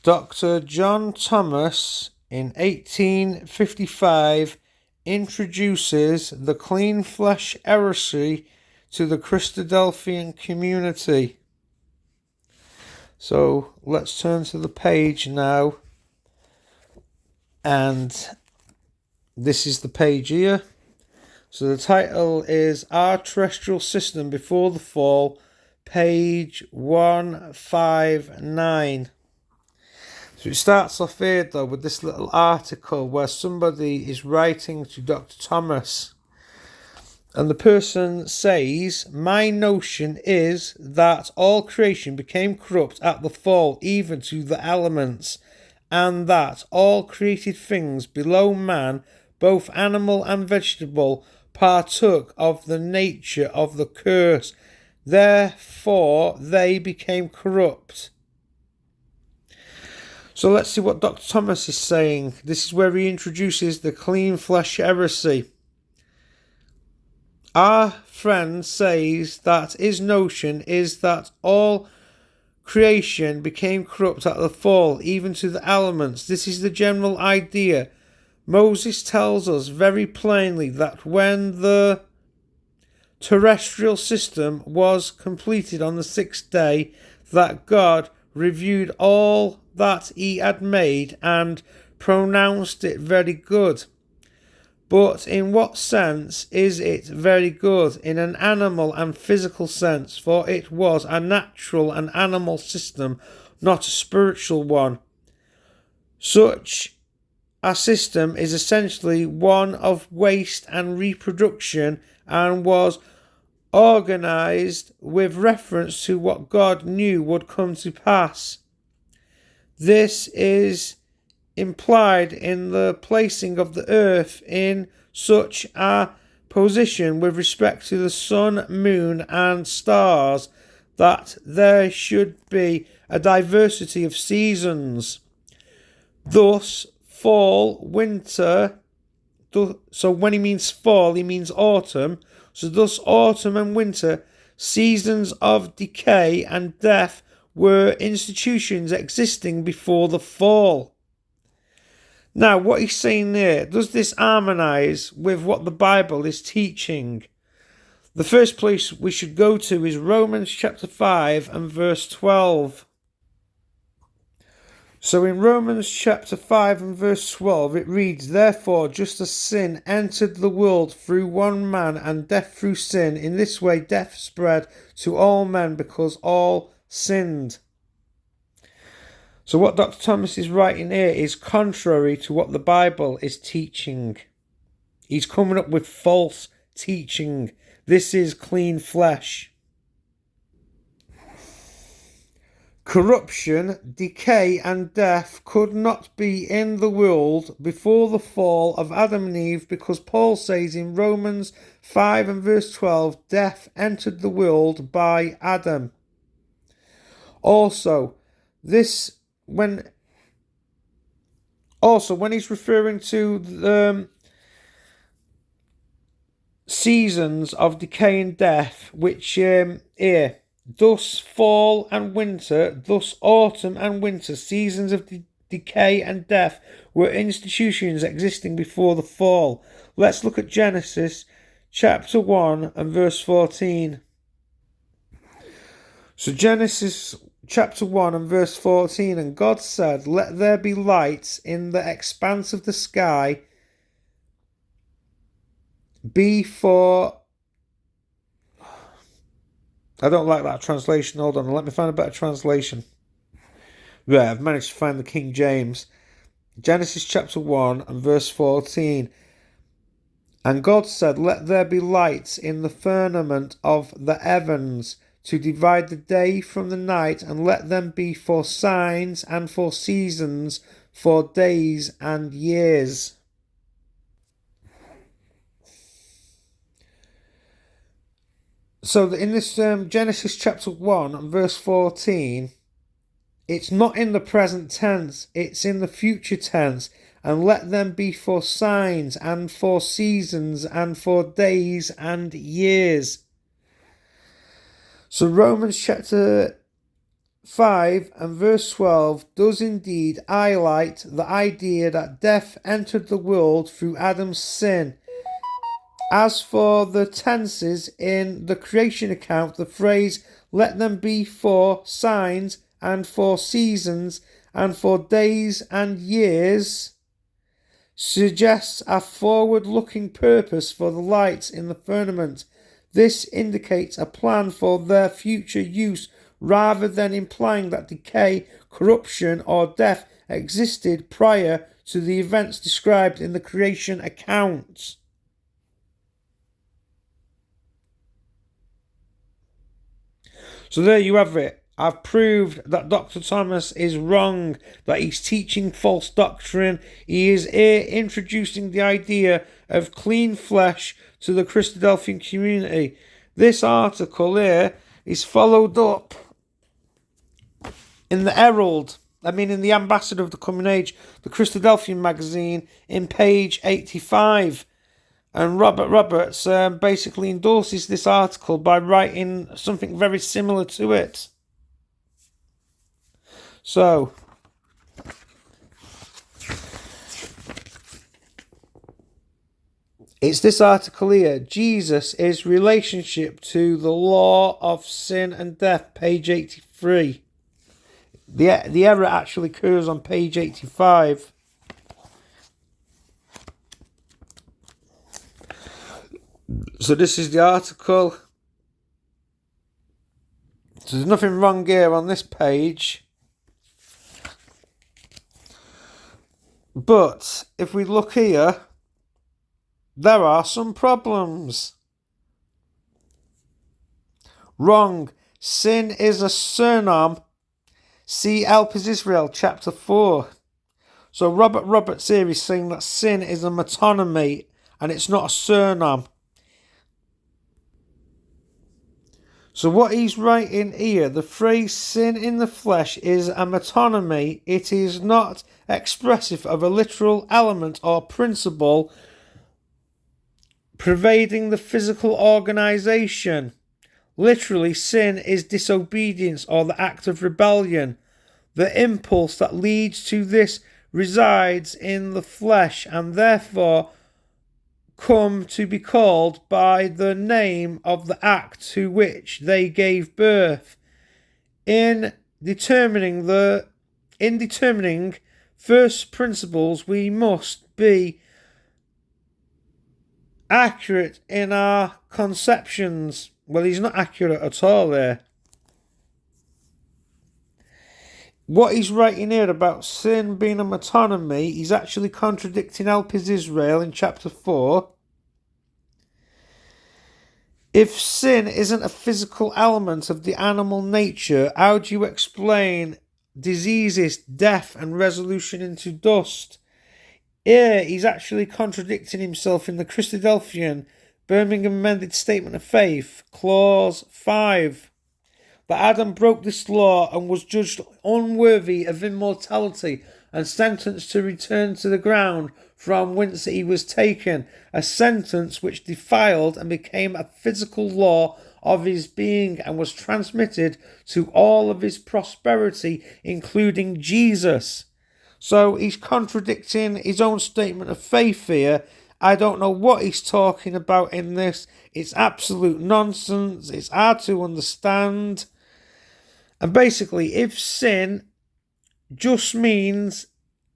Dr. John Thomas in 1855 introduces the Clean Flesh Heresy to the Christadelphian community. So let's turn to the page now, and this is the page here. So the title is Our Terrestrial System Before the Fall, page 159. So it starts off here though with this little article where somebody is writing to Dr. Thomas, and the person says, "My notion is that all creation became corrupt at the fall, even to the elements, and that all created things below man, both animal and vegetable, partook of the nature of the curse. Therefore they became corrupt." So let's see what Dr. Thomas is saying. This is where he introduces the Clean Flesh Heresy. Our friend says that his notion is that all creation became corrupt at the fall, even to the elements. This is the general idea. Moses tells us very plainly that when the terrestrial system was completed on the sixth day, that God reviewed all that he had made and pronounced it very good. But in what sense is it very good? In an animal and physical sense, for it was a natural and animal system, not a spiritual one. Such a system is essentially one of waste and reproduction, and was organized with reference to what God knew would come to pass. This is implied in the placing of the earth in such a position with respect to the sun, moon, and stars that there should be a diversity of seasons. Thus, fall, winter. So when he means fall, he means autumn. So thus autumn and winter, seasons of decay and death, were institutions existing before the fall. Now, what he's saying there, does this harmonise with what the Bible is teaching? The first place we should go to is Romans chapter 5 and verse 12. So in Romans chapter 5 and verse 12 it reads, "Therefore, just as sin entered the world through one man, and death through sin, in this way death spread to all men because all sinned." So what Dr. Thomas is writing here is contrary to what the Bible is teaching. He's coming up with false teaching. This is clean flesh. Corruption, decay, and death could not be in the world before the fall of Adam and Eve, because Paul says in Romans 5 and verse 12, death entered the world by Adam. Also, when he's referring to the seasons of decay and death, which here, thus fall and winter, thus autumn and winter, seasons of decay and death, were institutions existing before the fall. Let's look at Genesis chapter 1 and verse 14. So Genesis chapter 1 and verse 14, "And God said, let there be lights in the expanse of the sky, be for..." I don't like that translation. Hold on, let me find a better translation. Yeah, I've managed to find the King James. Genesis chapter 1 and verse 14. "And God said, let there be lights in the firmament of the heavens, to divide the day from the night, and let them be for signs and for seasons, for days and years." So in this Genesis chapter 1 and verse 14, it's not in the present tense, it's in the future tense. "And let them be for signs and for seasons and for days and years." So Romans chapter 5 and verse 12 does indeed highlight the idea that death entered the world through Adam's sin. As for the tenses in the creation account, the phrase "let them be for signs and for seasons and for days and years" suggests a forward-looking purpose for the lights in the firmament. This indicates a plan for their future use rather than implying that decay, corruption, or death existed prior to the events described in the creation account. So there you have it. I've proved that Dr. Thomas is wrong, that he's teaching false doctrine. He is here introducing the idea of clean flesh to the Christadelphian community. This article here is followed up in the Herald, in the Ambassador of the Coming Age, the Christadelphian magazine, in page 85. And Robert Roberts basically endorses this article by writing something very similar to it. So, it's this article here, Jesus is relationship to the law of sin and death, page 83. The error actually occurs on page 85. So this is the article. So there's nothing wrong here on this page. But if we look here, there are some problems. Wrong. Sin is a surname. See Help Israel, chapter 4. So Robert Roberts here is saying that sin is a metonymy and it's not a surname. So what he's writing here, the phrase sin in the flesh is a metonymy. It is not expressive of a literal element or principle pervading the physical organisation. Literally, sin is disobedience or the act of rebellion. The impulse that leads to this resides in the flesh and therefore come to be called by the name of the act to which they gave birth. In determining first principles, we must be accurate in our conceptions. Well, he's not accurate at all there. What he's writing here about sin being a metonymy, he's actually contradicting Help Israel in chapter 4. If sin isn't a physical element of the animal nature, how do you explain diseases, death, and resolution into dust? Here, he's actually contradicting himself in the Christadelphian Birmingham Amended Statement of Faith, Clause 5. That Adam broke this law and was judged unworthy of immortality and sentenced to return to the ground from whence he was taken, a sentence which defiled and became a physical law of his being and was transmitted to all of his prosperity, including Jesus. So he's contradicting his own statement of faith here. I don't know what he's talking about in this. It's absolute nonsense. It's hard to understand. And basically, if sin just means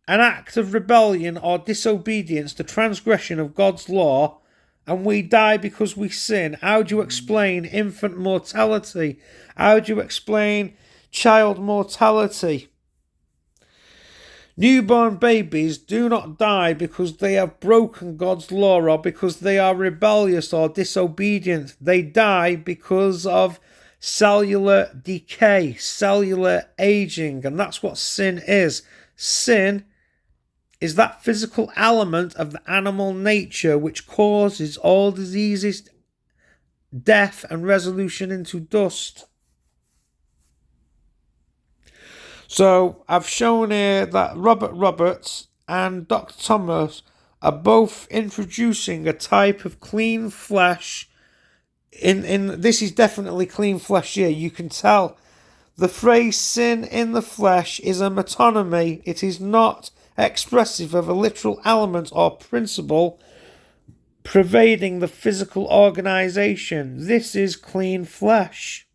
an act of rebellion or disobedience, the transgression of God's law, and we die because we sin, how do you explain infant mortality? How do you explain child mortality? Newborn babies do not die because they have broken God's law or because they are rebellious or disobedient. They die because of cellular decay, cellular aging, and that's what sin is. Sin is that physical element of the animal nature which causes all diseases, death, and resolution into dust. So I've shown here that Robert Roberts and Dr. Thomas are both introducing a type of clean flesh. In this is definitely clean flesh here. You can tell The phrase sin in the flesh is a metonymy. It is not expressive of a literal element or principle pervading the physical organisation. This is clean flesh.